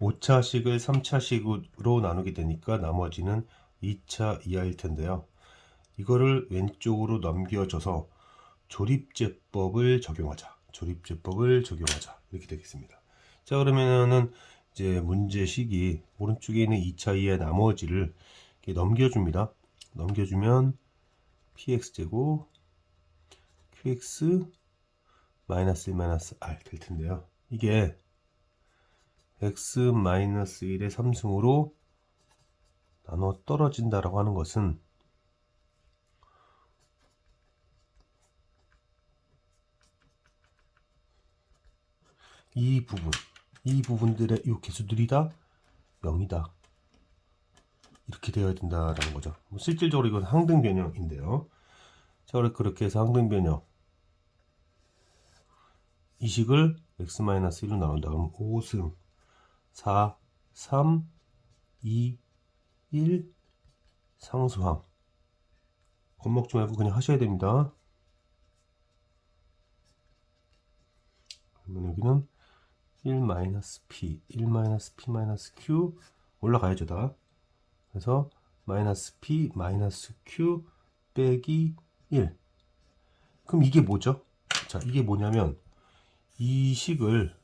5차식을 3차식으로 나누게 되니까 나머지는 2차 이하일 텐데요. 이거를 왼쪽으로 넘겨줘서 조립제법을 적용하자. 이렇게 되겠습니다. 자, 그러면은 이제 문제식이 오른쪽에 있는 2차 이하의 나머지를 이렇게 넘겨줍니다. 넘겨주면 px제곱 qx 마이너스 1 마이너스 r 될 텐데요. 이게 x-1의 3승으로 나눠 떨어진다라고 하는 것은 이 부분들의 이 개수들이 다 0이다. 이렇게 되어야 된다라는 거죠. 실질적으로 이건 항등 변형인데요. 자, 그렇게 해서 항등 변형 이 식을 x-1로 나눈다. 그럼 5승 4, 3, 2, 1 상수항. 겁먹지 말고 그냥 하셔야 됩니다. 그러면 여기는 1-p, 1-p-q 올라가야죠 다. 그래서 -p, -q 빼기 1. 그럼 이게 뭐죠? 자, 이게 뭐냐면 이 식을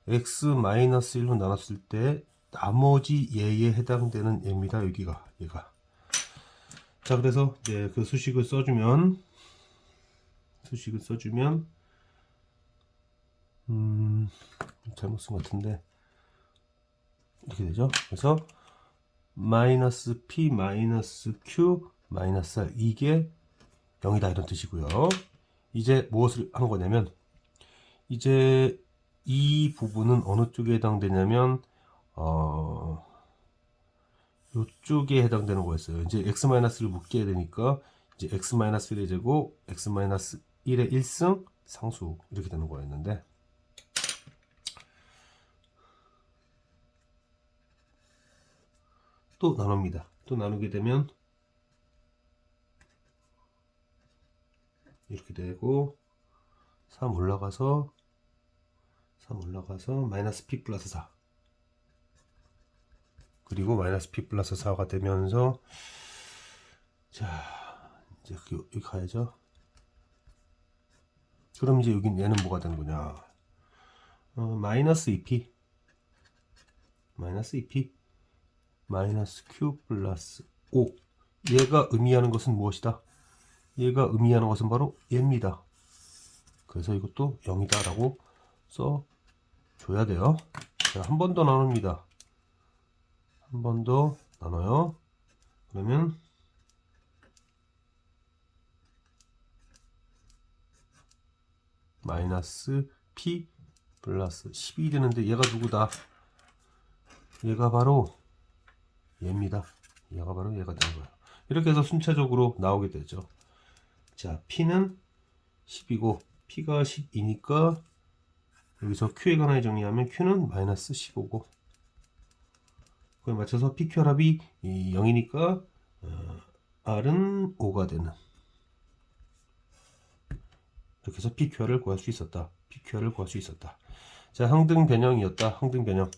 x-1로 나눴을 때 나머지 얘에 해당되는 얘입니다. 여기가 얘가. 자, 그래서 이제 그 수식을 써주면 잘못 쓴 것 같은데 이렇게 되죠. 그래서 -p, -q, -r 이게 0이다 이런 뜻이고요. 이제 무엇을 하는 거냐면 이제 이 부분은 어느 쪽에 해당되냐면 이쪽에 해당되는 거였어요. 이제 x-를 묶게 되니까 이제 x-1의 제곱, x-1의 1승 상수 이렇게 되는 거였는데 또 나눕니다. 또 나누게 되면 이렇게 되고 3 올라가서 -p 플러스 4 그리고 -p 플러스 4가 되면서 자 이제 여기 가야죠. 그럼 이제 여기 얘는 뭐가 되는 거냐? -2p -q 플러스 5 얘가 의미하는 것은 무엇이다? 얘가 의미하는 것은 바로 얘입니다. 그래서 이것도 0이다 라고 써줘야 돼요. 자, 한 번 더 나눕니다. 한 번 더 나눠요. 그러면 -p 플러스 10이 되는데 얘가 누구다? 얘가 바로 얘입니다. 얘가 바로 얘가 되는 거예요. 이렇게 해서 순차적으로 나오게 되죠. 자, p는 10이고 p가 10이니까 여기서 q에 관하여 정리하면 q는 -15고 그에 맞춰서 pq 합이 0이니까 r은 5가 되는 이렇게 해서 pqr을 구할 수 있었다. 자, 항등 변형이었다. 항등 변형.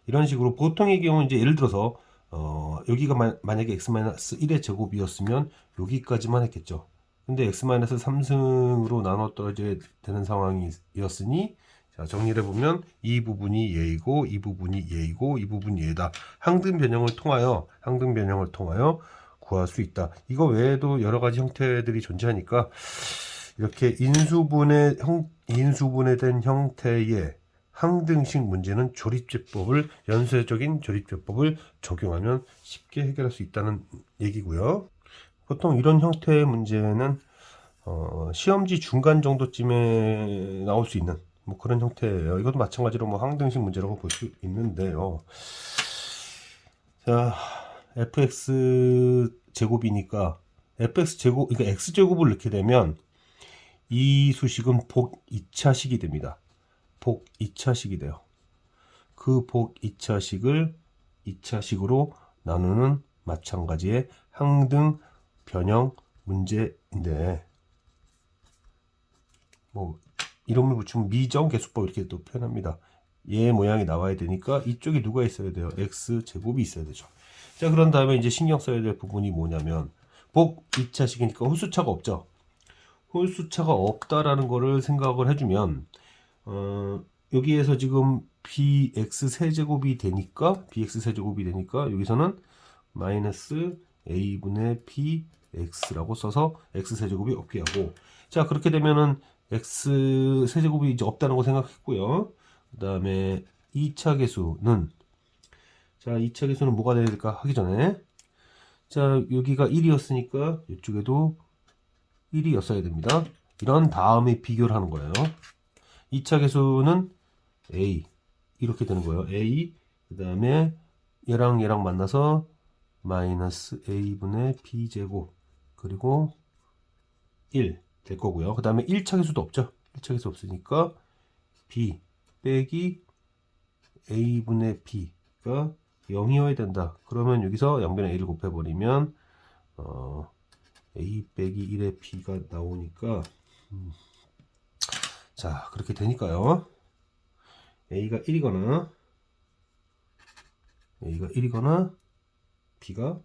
이런 식으로 보통의 경우 이제 예를 들어서 여기가 만약에 x-1의 제곱이었으면 여기까지만 했겠죠. 근데 x-3승으로 나눠 떨어져야 되는 상황이었으니 자, 정리를 해보면 이 부분이 얘이고 이 부분이 얘이고 이 부분이 얘다. 항등 변형을 통하여 구할 수 있다. 이거 외에도 여러 가지 형태들이 존재하니까 이렇게 인수분해된 형태의 항등식 문제는 연쇄적인 조립제법을 적용하면 쉽게 해결할 수 있다는 얘기고요. 보통 이런 형태의 문제는 시험지 중간 정도쯤에 나올 수 있는 뭐 그런 형태예요. 이것도 마찬가지로 뭐 항등식 문제라고 볼 수 있는데요. 자, fx 제곱이니까 fx 제곱, 그러니까 x 제곱을 넣게 되면 이 수식은 복 2차식이 됩니다. 복 2차식이 돼요. 그 복 2차식을 2차식으로 나누는 마찬가지의 항등 변형 문제인데 뭐 이름을 붙이면 미정 계수법 이렇게 또 표현합니다. 얘 모양이 나와야 되니까 이쪽에 누가 있어야 돼요? x제곱이 있어야 되죠. 자, 그런 다음에 이제 신경 써야 될 부분이 뭐냐면 복 2차식이니까 홀수차가 없죠. 홀수차가 없다라는 거를 생각을 해주면 여기에서 지금 bx 세제곱이 되니까 여기서는 마이너스 a분의 bx라고 써서 x 세제곱이 없게 하고, 자, 그렇게 되면은 x 세제곱이 이제 없다는 거 생각했고요. 그 다음에 2차 계수는, 자, 2차 계수는 뭐가 돼야 될까 하기 전에, 자, 여기가 1이었으니까 이쪽에도 1이었어야 됩니다. 이런 다음에 비교를 하는 거예요. 2차 계수는 a 이렇게 되는 거예요. a 그 다음에 얘랑 얘랑 만나서 마이너스 a분의 b제곱 그리고 1 될 거고요. 그 다음에 1차 계수도 없죠. 1차 계수 없으니까 b 빼기 a분의 b가 0이어야 된다. 그러면 여기서 양변에 a를 곱해버리면 a 빼기 1의 b가 나오니까 자, 그렇게 되니까요. a가 1이거나 b가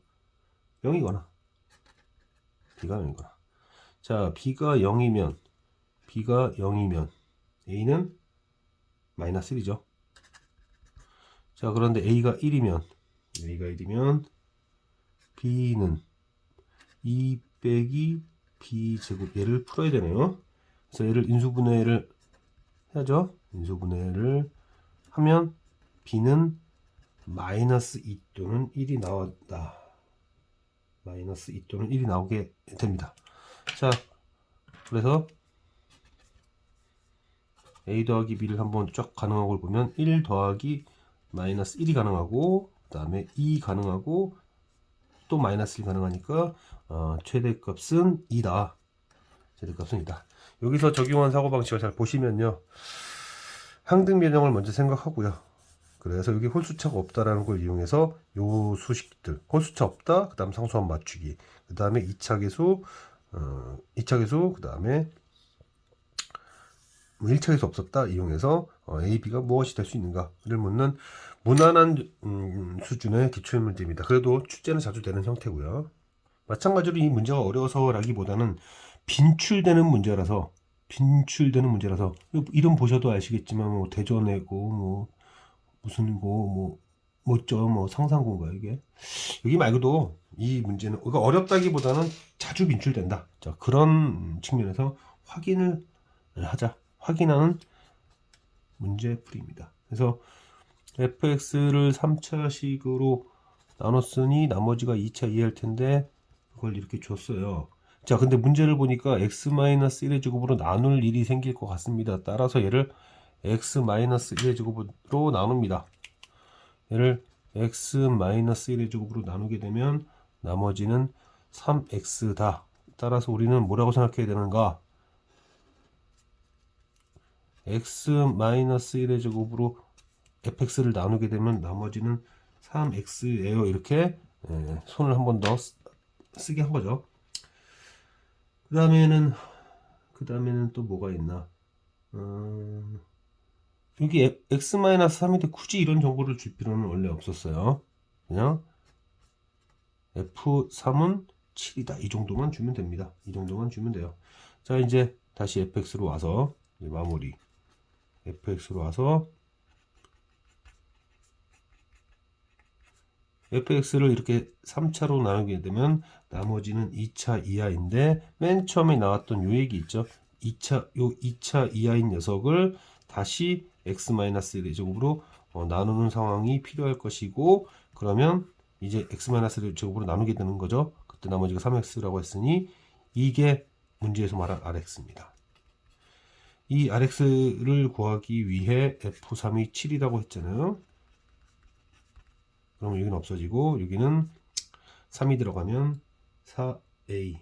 0이거나 자, b가 0이면 a는 마이너스 1이죠. 자, 그런데 a가 1이면 b는 2 빼기 b제곱, 얘를 풀어야 되네요. 그래서 얘를 인수분해를 해야죠. 인수분해를 하면 b는 마이너스 2 또는 1이 나왔다. 마이너스 2 또는 1이 나오게 됩니다. 자, 그래서 a 더하기 b를 한번 쫙 가능한 걸 보면 1 더하기 마이너스 1이 가능하고, 그 다음에 2 가능하고, 또 마이너스 1 가능하니까 최대값은 2다. 최대값은 2다. 여기서 적용한 사고방식을 잘 보시면요, 항등변형을 먼저 생각하고요. 그래서 여기 홀수차가 없다라는 걸 이용해서 요 수식들, 홀수차 없다, 그 다음 상수함 맞추기, 그 다음에 2차 계수, 그 다음에 1차 계수 없었다 이용해서 A, B가 무엇이 될 수 있는가를 묻는 무난한 수준의 기출문제입니다. 그래도 출제는 자주 되는 형태고요. 마찬가지로 이 문제가 어려워서라기보다는 빈출되는 문제라서 이름 보셔도 아시겠지만 뭐 대전해고 뭐 무슨 뭐 뭐죠 뭐 상상고인가요 이게. 여기 말고도 이 문제는 이거 어렵다기보다는 자주 빈출된다. 자, 그런 측면에서 확인하는 문제풀이입니다. 그래서 fx를 3차식으로 나눴으니 나머지가 2차 이해할 텐데 그걸 이렇게 줬어요. 자, 근데 문제를 보니까 x-1의 제곱으로 나눌 일이 생길 것 같습니다. 따라서 얘를 x-1의 제곱으로 나눕니다. 얘를 x-1의 제곱으로 나누게 되면 나머지는 3x다. 따라서 우리는 뭐라고 생각해야 되는가? x-1의 제곱으로 fx를 나누게 되면 나머지는 3x예요. 이렇게 손을 한 번 더 쓰게 한 거죠. 그 다음에는 또 뭐가 있나? 여기 x-3인데 굳이 이런 정보를 줄 필요는 원래 없었어요. 그냥 f3은 7이다. 이 정도만 주면 됩니다. 이 정도만 주면 돼요. 자, 이제 다시 fx로 와서 마무리. fx로 와서 fx를 이렇게 3차로 나누게 되면 나머지는 2차 이하인데 맨 처음에 나왔던 요 얘기 있죠. 2차 이하인 녀석을 다시 x-1의 제곱으로 나누는 상황이 필요할 것이고, 그러면 이제 x-1의 제곱으로 나누게 되는 거죠. 그때 나머지가 3x라고 했으니 이게 문제에서 말한 rx입니다. 이 rx를 구하기 위해 f3이 7이라고 했잖아요. 그러면 여기는 없어지고 여기는 3이 들어가면 4a,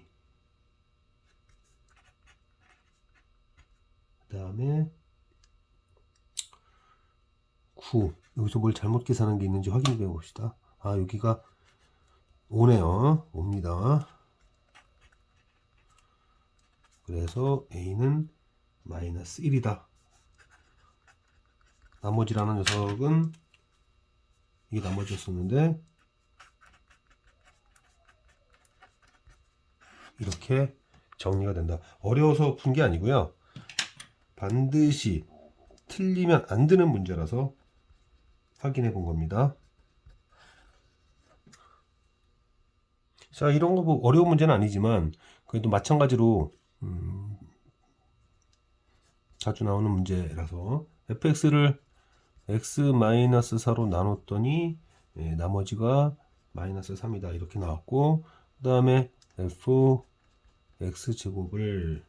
그 다음에 9. 여기서 뭘 잘못 계산한 게 있는지 확인해 봅시다. 아, 여기가 5네요. 5입니다. 그래서 a는 마이너스 1이다. 나머지라는 녀석은 이게 나머지였었는데 이렇게 정리가 된다. 어려워서 푼 게 아니고요. 반드시 틀리면 안 되는 문제라서 확인해 본 겁니다. 자, 이런 거 뭐 어려운 문제는 아니지만 그래도 마찬가지로 자주 나오는 문제라서 fx를 x-4로 나눴더니 나머지가 마이너스 3이다 이렇게 나왔고, 그 다음에 fx제곱을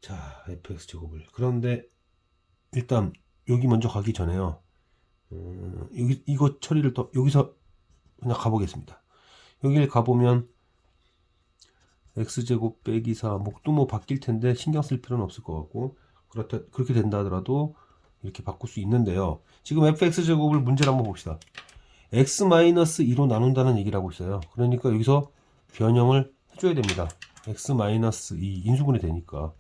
자 fx제곱을 그런데 일단 여기 먼저 가기 전에요. 여기 이거 처리를 또 여기서 그냥 가보겠습니다. 여기를 가보면 x제곱 빼기 4 목도 뭐 바뀔 텐데 신경 쓸 필요는 없을 것 같고, 그렇게 된다 하더라도 이렇게 바꿀 수 있는데요. 지금 fx제곱을 문제를 한번 봅시다. x-2로 나눈다는 얘기를 하고 있어요. 그러니까 여기서 변형을 해줘야 됩니다. x-2 인수분해 되니까.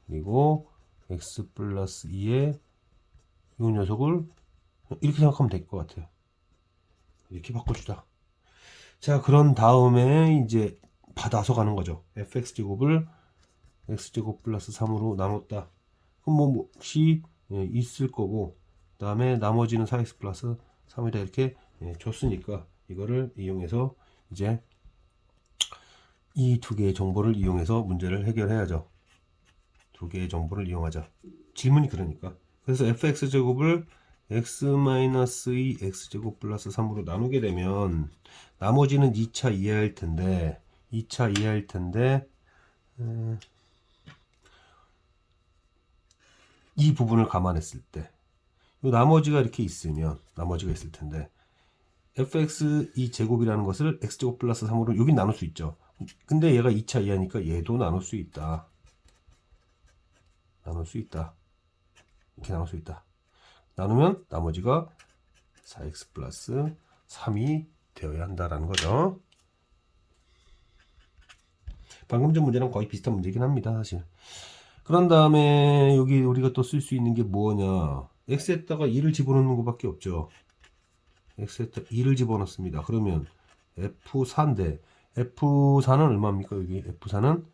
그리고 x 플러스 2에 이 녀석을 이렇게 생각하면 될 것 같아요. 이렇게 바꿔주자. 자, 그런 다음에 이제 받아서 가는 거죠. fx제곱을 x제곱 플러스 3으로 나눴다. 그럼 뭐 혹시 있을 거고, 그 다음에 나머지는 4x 플러스 3이다 이렇게 줬으니까 이거를 이용해서 이제 이 두 개의 정보를 이용해서 문제를 해결해야죠. 두 개의 정보를 이용하자. 질문이 그러니까. 그래서 fx제곱을 x-2 x제곱 플러스 3으로 나누게 되면 나머지는 2차 이해할 텐데 이 부분을 감안했을 때 이 나머지가 이렇게 있으면 나머지가 있을 텐데 fx 이 제곱이라는 것을 x제곱 플러스 3으로 여기 나눌 수 있죠. 근데 얘가 2차 이하니까 얘도 나눌 수 있다. 이렇게 나눌 수 있다. 나누면 나머지가 4x 플러스 3이 되어야 한다라는 거죠. 방금 전 문제랑 거의 비슷한 문제긴 합니다, 사실. 그런 다음에 여기 우리가 또 쓸 수 있는 게 뭐냐? x에다가 2를 집어넣는 것밖에 없죠. x에다가 2를 집어넣습니다. 그러면 f4인데 f4는 얼마입니까? 여기 f4는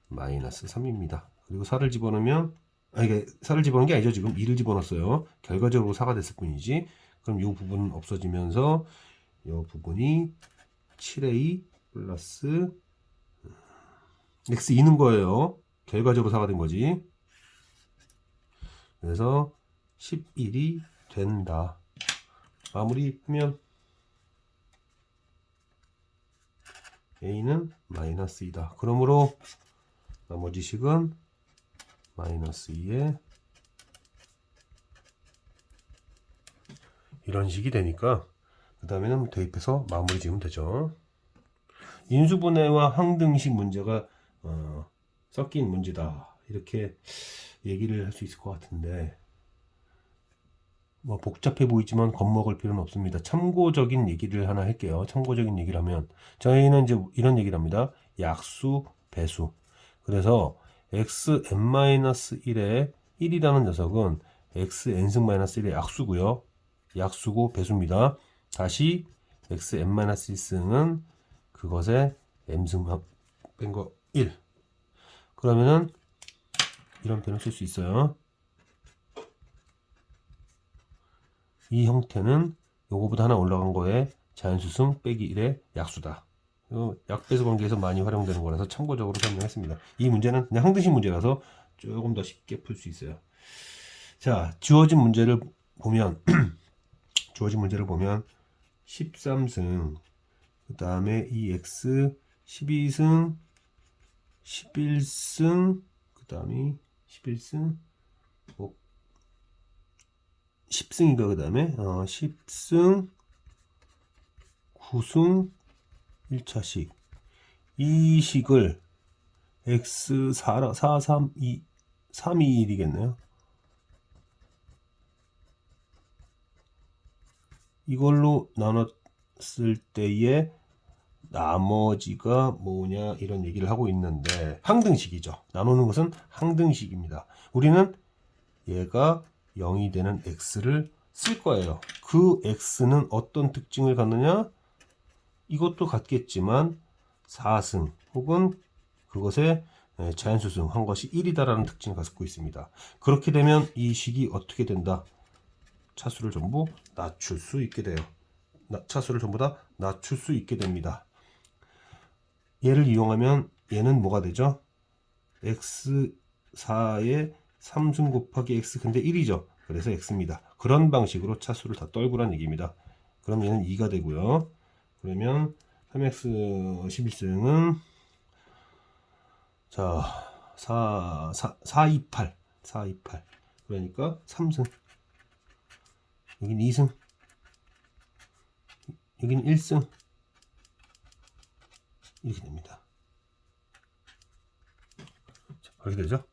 마이너스 3입니다. 그리고 4를 집어넣으면 이게 4를 집어넣은 게 아니죠. 지금 2를 집어넣었어요. 결과적으로 4가 됐을 뿐이지. 그럼 이 부분은 없어지면서 이 부분이 7a 플러스 x2는 거예요. 결과적으로 4가 된 거지. 그래서 11이 된다. 마무리하면 a는 마이너스 2다. 그러므로 나머지 식은 마이너스 2에 이런 식이 되니까 그 다음에는 대입해서 마무리 지으면 되죠. 인수분해와 항등식 문제가 섞인 문제다 이렇게 얘기를 할 수 있을 것 같은데, 뭐 복잡해 보이지만 겁먹을 필요는 없습니다. 참고적인 얘기를 하나 할게요. 참고적인 얘기를 하면 저희는 이제 이런 얘기를 합니다. 약수, 배수. 그래서 xn-1의 1이라는 녀석은 xn-1의 약수고요. 약수고 배수입니다. 다시 xn-1승은 그것의 m승 뺀 거 1. 그러면은 이런 표현을 쓸 수 있어요. 이 형태는 요거보다 하나 올라간 거에 자연수승 빼기 1의 약수다. 약배수 관계에서 많이 활용되는 거라서 참고적으로 설명했습니다. 이 문제는 그냥 항등식 문제라서 조금 더 쉽게 풀 수 있어요. 자, 주어진 문제를 보면 13승, 그 다음에 이 x 12승, 11승, 그 다음에 11승, 10승인가 그 다음에 10승, 9승, 1차식. 이 식을 x4, 4, 3, 2, 3, 2, 1이겠네요. 이걸로 나눴을 때의 나머지가 뭐냐 이런 얘기를 하고 있는데 항등식이죠. 나누는 것은 항등식입니다. 우리는 얘가 0이 되는 x를 쓸 거예요. 그 x는 어떤 특징을 갖느냐? 이것도 같겠지만 4승 혹은 그것의 자연수승 한 것이 1이다라는 특징을 갖고 있습니다. 그렇게 되면 이 식이 어떻게 된다? 차수를 전부 낮출 수 있게 돼요. 차수를 전부 다 낮출 수 있게 됩니다. 얘를 이용하면 얘는 뭐가 되죠? x4의 3승 곱하기 x 근데 1이죠. 그래서 x입니다. 그런 방식으로 차수를 다 떨구란 얘기입니다. 그럼 얘는 2가 되고요. 그러면 3x 11승은 자 428 그러니까 3승 여긴 2승 여긴 1승 이렇게 됩니다. 자, 그렇게 되죠.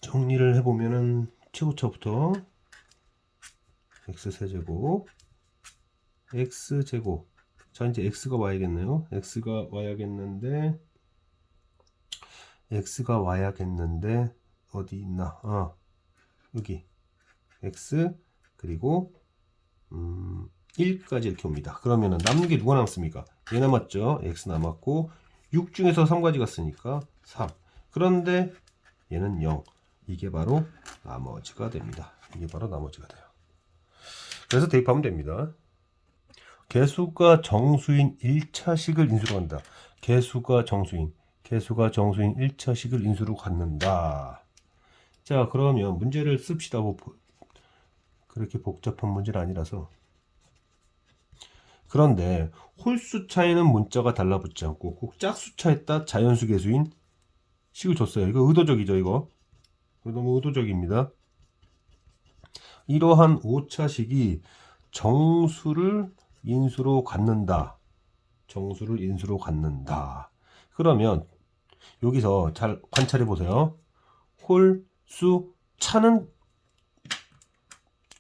정리를 해보면은 최고차부터 x세제곱 x제곱 자 이제 x가 와야겠네요. x가 와야겠는데 어디 있나? 여기 x 그리고 1까지 이렇게 옵니다. 그러면은 남는 게 누가 남습니까? 얘 남았죠. x 남았고 6 중에서 3가지 갔으니까 3. 그런데 얘는 0. 이게 바로 나머지가 됩니다. 이게 바로 나머지가 돼요. 그래서 대입하면 됩니다. 개수가 정수인 1차식을 인수로 간다. 개수가 정수인 1차식을 인수로 갖는다. 자, 그러면 문제를 씁시다. 그렇게 복잡한 문제는 아니라서. 그런데 홀수 차이는 문자가 달라붙지 않고 꼭 짝수 차에다 자연수 개수인 식을 줬어요. 이거 의도적이죠, 이거. 너무 의도적입니다. 이러한 오차식이 정수를 인수로 갖는다. 그러면 여기서 잘 관찰해 보세요. 홀수 차는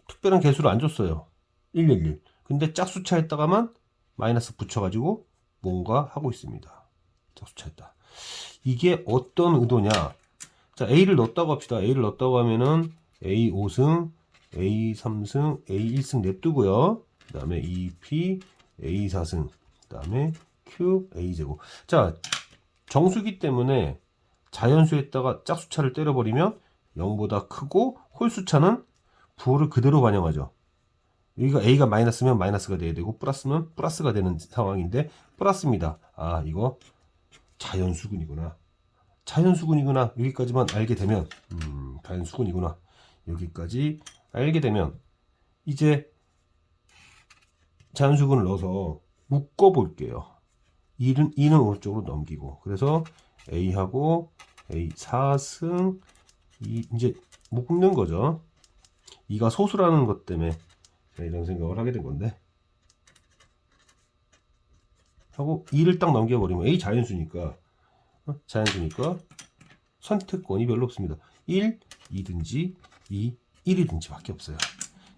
특별한 개수를 안 줬어요. 111. 근데 짝수차에다가만 마이너스 붙여가지고 뭔가 하고 있습니다. 짝수차에다. 이게 어떤 의도냐? 자, A를 넣었다고 합시다. A를 넣었다고 하면은 A 5승, A 3승, A 1승 냅두고요. 그 다음에 2P, A 4승, 그 다음에 Q, A 제곱. 자, 정수기 때문에 자연수에다가 짝수차를 때려버리면 0보다 크고 홀수차는 부호를 그대로 반영하죠. 여기가 A가 마이너스면 마이너스가 돼야 되고 플러스면 플러스가 되는 상황인데 플러스입니다. 아, 이거 자연수근이구나. 여기까지만 알게 되면 자연수근이구나. 여기까지 알게 되면 이제 자연수근을 넣어서 묶어 볼게요. 2는 오른쪽으로 넘기고 그래서 A하고 A 4승 2 이제 묶는 거죠. 2가 소수라는 것 때문에 이런 생각을 하게 된 건데 하고 2를 딱 넘겨버리면 A 자연수니까 선택권이 별로 없습니다. 1, 2든지 2, 1이든지 밖에 없어요.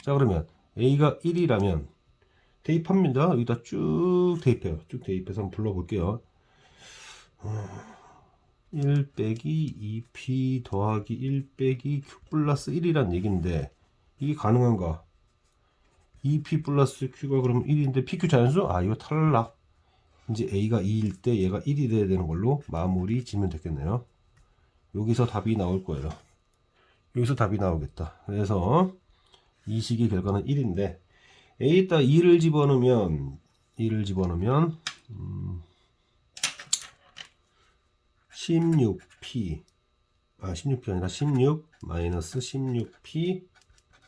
자, 그러면 A가 1이라면 대입합니다. 여기다 쭉 대입해요. 쭉 대입해서 한번 불러볼게요. 1 빼기 2P 더하기 1 빼기 Q 플러스 1이란 얘기인데 이게 가능한가? 2P 플러스 Q가 그러면 1인데 PQ 자연수? 아, 이거 탈락. 이제 A가 2일 때 얘가 1이 돼야 되는 걸로 마무리 지면 되겠네요. 여기서 답이 나올 거예요. 여기서 답이 나오겠다. 그래서 이 식의 결과는 1인데 A에다 2를 집어넣으면 16P 16P 아니라 16 마이너스 16P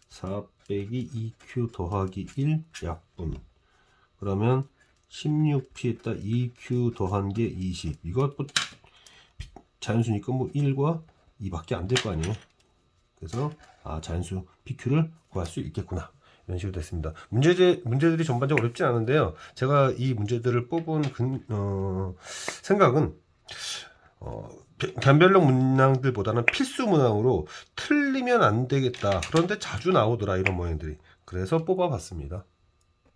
4 빼기 2Q 더하기 1 약분. 그러면 16P에다 2Q 더한 게 20. 이거 뭐 자연수니까 뭐 1과 2밖에 안 될 거 아니에요. 그래서 자연수 PQ를 구할 수 있겠구나. 이런 식으로 됐습니다. 문제들이 전반적으로 어렵지 않은데요. 제가 이 문제들을 뽑은 생각은 변별력 문항들보다는 필수 문항으로 틀리면 안 되겠다. 그런데 자주 나오더라 이런 모양들이. 그래서 뽑아봤습니다.